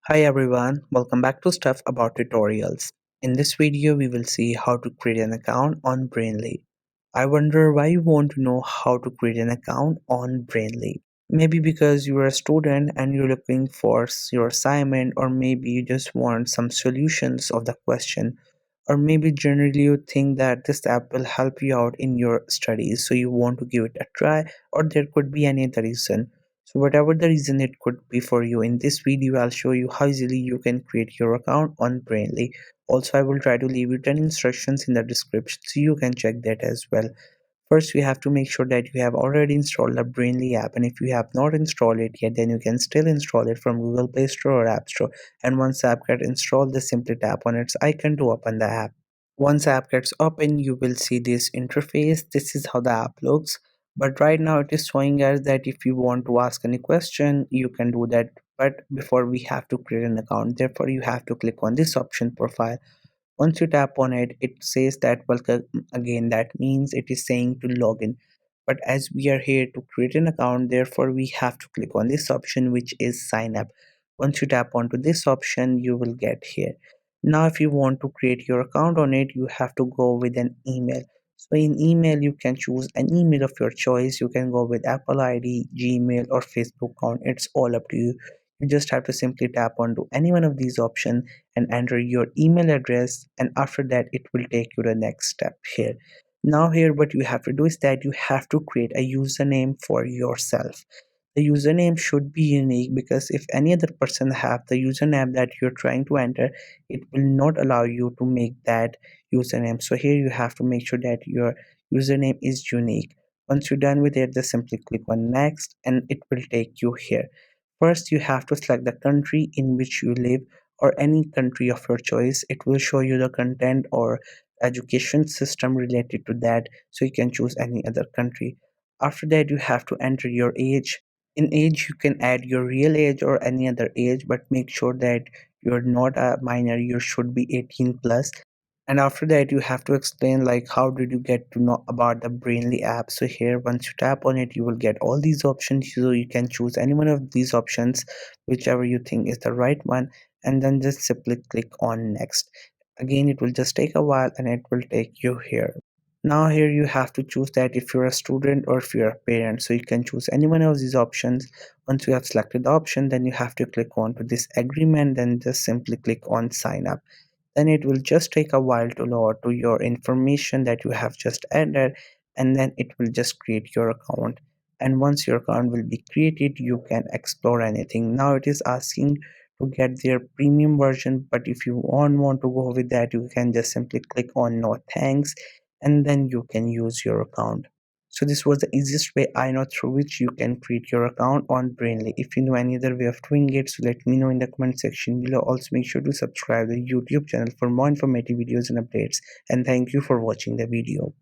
Hi everyone, welcome back to Stuff About Tutorials. In this video, we will see how to create an account on Brainly. I wonder why you want to know how to create an account on Brainly. Maybe because you are a student and you're looking for your assignment, or maybe you just want some solutions of the question, or maybe generally you think that this app will help you out in your studies, so you want to give it a try, or there could be any other reason. So whatever the reason it could be for you, in this video I'll show you how easily you can create your account on Brainly. Also, I will try to leave you 10 instructions in the description so you can check that as well. First, you have to make sure that you have already installed the Brainly app, and if you have not installed it yet, then you can still install it from Google Play Store or App Store. And once the app gets installed, just simply tap on its icon to open the app. Once the app gets open, you will see this interface. This is how the app looks. But right now it is showing us that if you want to ask any question, you can do that. But before we have to create an account, therefore you have to click on this option profile. Once you tap on it, it says that welcome again. That means it is saying to login. But as we are here to create an account, therefore we have to click on this option, which is sign up. Once you tap onto this option, you will get here. Now if you want to create your account on it, you have to go with an email. So in email, you can choose an email of your choice. You can go with Apple ID, Gmail, or Facebook account. It's all up to you. You just have to simply tap onto any one of these options and enter your email address, and after that it will take you to the next step here. Now here what you have to do is that you have to create a username for yourself. The username should be unique, because if any other person have the username that you're trying to enter, it will not allow you to make that username. So here you have to make sure that your username is unique. Once you're done with it, just simply click on next and it will take you here. First, you have to select the country in which you live, or any country of your choice. It will show you the content or education system related to that, so you can choose any other country. After that, you have to enter your age. In age, you can add your real age or any other age, but make sure that you're not a minor. You should be 18 plus. And after that, you have to explain like how did you get to know about the Brainly app. So here, once you tap on it, you will get all these options, so you can choose any one of these options, whichever you think is the right one, and then just simply click on next. Again, it will just take a while and it will take you here. Now here you have to choose that if you're a student or if you're a parent, so you can choose any one of these options. Once you have selected the option, then you have to click on to this agreement, then just simply click on sign up. Then it will just take a while to load to your information that you have just entered, and then it will just create your account. And once your account will be created, you can explore anything. Now it is asking to get their premium version, but if you want to go with that, you can just simply click on no thanks, and then you can use your account. So this was the easiest way I know through which you can create your account on Brainly. If you know any other way of doing it, so let me know in the comment section below. Also make sure to subscribe to the YouTube channel for more informative videos and updates. And thank you for watching the video.